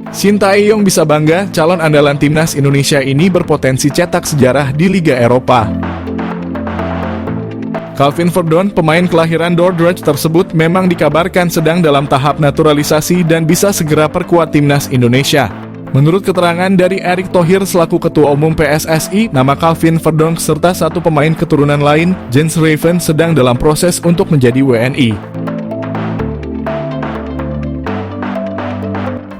Sintayong bisa bangga, calon andalan timnas Indonesia ini berpotensi cetak sejarah di Liga Eropa. Calvin Verdon, pemain kelahiran Dordrecht tersebut memang dikabarkan sedang dalam tahap naturalisasi dan bisa segera perkuat timnas Indonesia. Menurut keterangan dari Erick Thohir selaku Ketua Umum PSSI, nama Calvin Verdon serta satu pemain keturunan lain, Jens Raven, sedang dalam proses untuk menjadi WNI.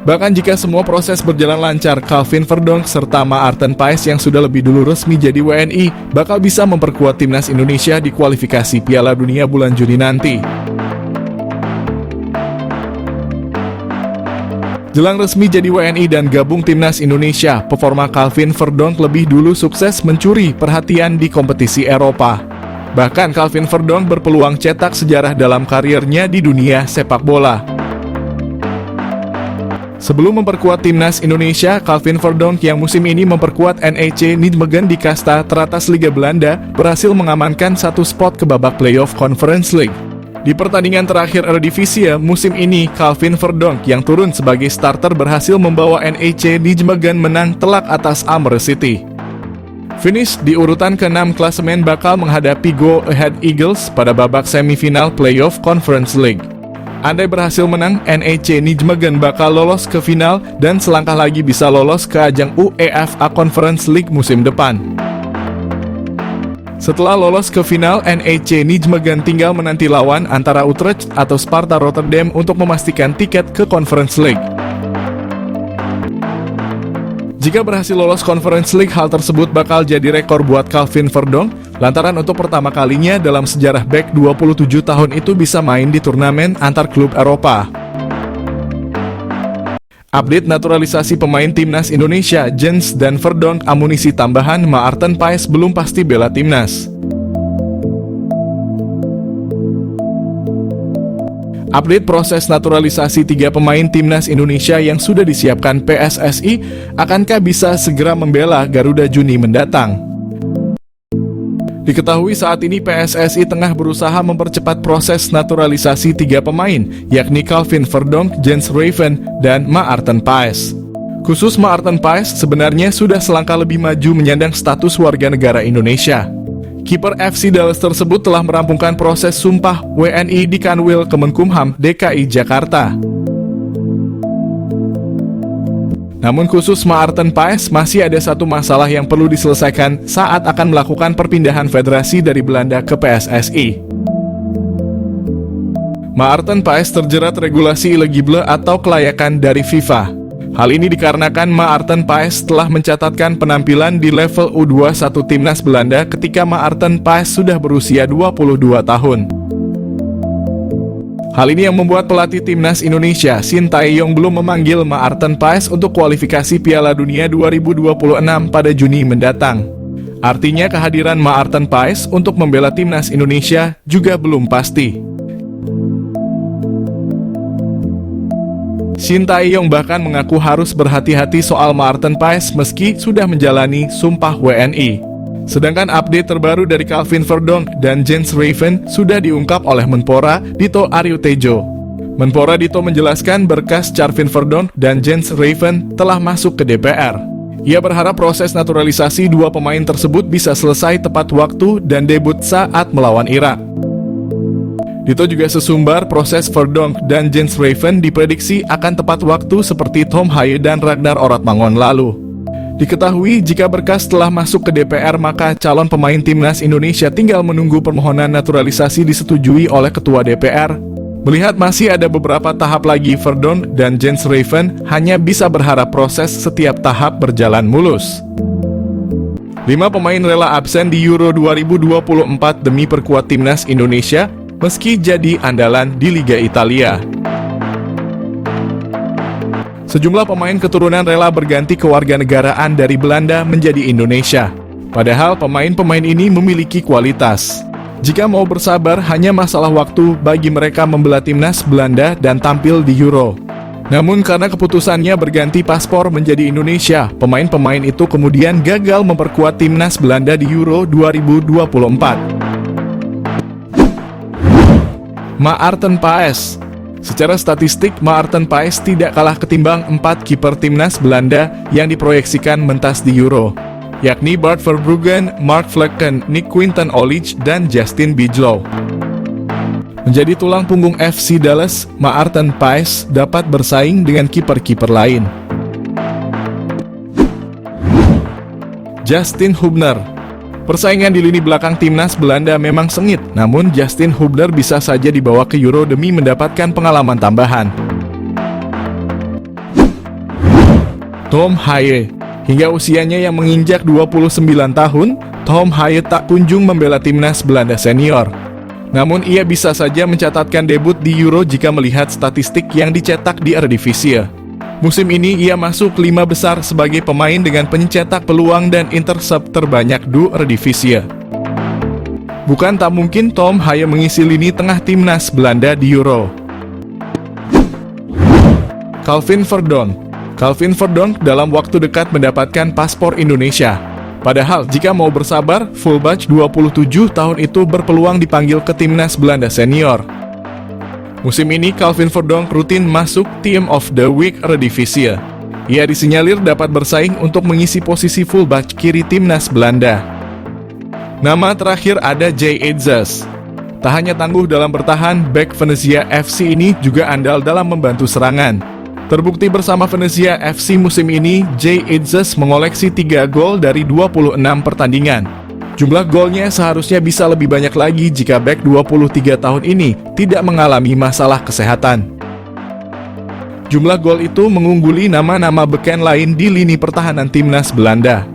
Bahkan jika semua proses berjalan lancar, Calvin Verdon serta Maarten Paes yang sudah lebih dulu resmi jadi WNI bakal bisa memperkuat timnas Indonesia di kualifikasi Piala Dunia bulan Juni nanti. Jelang resmi jadi WNI dan gabung timnas Indonesia, performa Calvin Verdon lebih dulu sukses mencuri perhatian di kompetisi Eropa. Bahkan Calvin Verdon berpeluang cetak sejarah dalam karirnya di dunia sepak bola. Sebelum memperkuat timnas Indonesia, Calvin Verdon yang musim ini memperkuat NEC Nijmegen di kasta teratas Liga Belanda berhasil mengamankan satu spot ke babak playoff Conference League. Di pertandingan terakhir Eredivisie musim ini, Calvin Verdon yang turun sebagai starter berhasil membawa NEC Nijmegen menang telak atas Almere City. Finish di urutan ke-6 klasemen bakal menghadapi Go Ahead Eagles pada babak semifinal playoff Conference League. Andai berhasil menang, NEC Nijmegen bakal lolos ke final dan selangkah lagi bisa lolos ke ajang UEFA Conference League musim depan. Setelah lolos ke final, NEC Nijmegen tinggal menanti lawan antara Utrecht atau Sparta Rotterdam untuk memastikan tiket ke Conference League. Jika berhasil lolos Conference League, hal tersebut bakal jadi rekor buat Calvin Verdon, lantaran untuk pertama kalinya dalam sejarah bek 27 tahun itu bisa main di turnamen antar klub Eropa. Update naturalisasi pemain timnas Indonesia, Jens dan Verdon, amunisi tambahan Maarten Paes belum pasti bela timnas. Update proses naturalisasi 3 pemain timnas Indonesia yang sudah disiapkan PSSI, akankah bisa segera membela Garuda Juni mendatang? Diketahui saat ini PSSI tengah berusaha mempercepat proses naturalisasi 3 pemain, yakni Calvin Verdon, Jens Raven, dan Maarten Paes. Khusus Maarten Paes sebenarnya sudah selangkah lebih maju menyandang status warga negara Indonesia. Kiper FC Dallas tersebut telah merampungkan proses sumpah WNI di Kanwil Kemenkumham DKI Jakarta. Namun khusus Maarten Paes masih ada satu masalah yang perlu diselesaikan saat akan melakukan perpindahan federasi dari Belanda ke PSSI. Maarten Paes terjerat regulasi elegible atau kelayakan dari FIFA. Hal ini dikarenakan Maarten Paes telah mencatatkan penampilan di level U21 timnas Belanda ketika Maarten Paes sudah berusia 22 tahun. Hal ini yang membuat pelatih timnas Indonesia, Sintayong, belum memanggil Maarten Paes untuk kualifikasi Piala Dunia 2026 pada Juni mendatang. Artinya kehadiran Maarten Paes untuk membela timnas Indonesia juga belum pasti. Sintayong bahkan mengaku harus berhati-hati soal Maarten Paes meski sudah menjalani sumpah WNI. Sedangkan update terbaru dari Calvin Verdon dan Jens Raven sudah diungkap oleh Menpora Dito Aryo Tejo. Menpora Dito menjelaskan berkas Calvin Verdon dan Jens Raven telah masuk ke DPR. Ia berharap proses naturalisasi 2 pemain tersebut bisa selesai tepat waktu dan debut saat melawan Irak. Dito juga sesumbar proses Verdon dan Jens Raven diprediksi akan tepat waktu seperti Tom Haye dan Ragnar Oratmangon lalu. Diketahui jika berkas telah masuk ke DPR maka calon pemain timnas Indonesia tinggal menunggu permohonan naturalisasi disetujui oleh Ketua DPR. Melihat masih ada beberapa tahap lagi, Verdon dan Jens Raven hanya bisa berharap proses setiap tahap berjalan mulus. 5 pemain rela absen di Euro 2024 demi perkuat timnas Indonesia, meski jadi andalan di Liga Italia. Sejumlah pemain keturunan rela berganti kewarganegaraan dari Belanda menjadi Indonesia. Padahal pemain-pemain ini memiliki kualitas. Jika mau bersabar, hanya masalah waktu bagi mereka membela timnas Belanda dan tampil di Euro. Namun karena keputusannya berganti paspor menjadi Indonesia, pemain-pemain itu kemudian gagal memperkuat timnas Belanda di Euro 2024. Maarten Paes. Secara statistik, Maarten Paes tidak kalah ketimbang 4 kiper timnas Belanda yang diproyeksikan mentas di Euro, yakni Bart Verbruggen, Mark Vlekken, Nick Quinten Olich, dan Justin Bijlow. Menjadi tulang punggung FC Dallas, Maarten Paes dapat bersaing dengan kiper-kiper lain. Justin Hubner. Persaingan di lini belakang timnas Belanda memang sengit, namun Justin Hubner bisa saja dibawa ke Euro demi mendapatkan pengalaman tambahan. Tom Haye. Hingga usianya yang menginjak 29 tahun, Tom Haye tak kunjung membela timnas Belanda senior. Namun ia bisa saja mencatatkan debut di Euro jika melihat statistik yang dicetak di Eredivisie. Musim ini ia masuk 5 besar sebagai pemain dengan pencetak peluang dan intercept terbanyak di Eredivisie. Bukan tak mungkin Tom Haye mengisi lini tengah timnas Belanda di Euro. Calvin Verdonk. Calvin Verdonk dalam waktu dekat mendapatkan paspor Indonesia. Padahal jika mau bersabar, fullback 27 tahun itu berpeluang dipanggil ke timnas Belanda senior. Musim ini Calvin Verdonk rutin masuk Team of the Week Eredivisie. Ia disinyalir dapat bersaing untuk mengisi posisi fullback kiri timnas Belanda. Nama terakhir ada Jay Edzes. Tak hanya tangguh dalam bertahan, bek Venezia FC ini juga andal dalam membantu serangan. Terbukti bersama Venezia FC musim ini, Jay Edzes mengoleksi 3 gol dari 26 pertandingan. Jumlah golnya seharusnya bisa lebih banyak lagi jika bek 23 tahun ini tidak mengalami masalah kesehatan. Jumlah gol itu mengungguli nama-nama beken lain di lini pertahanan timnas Belanda.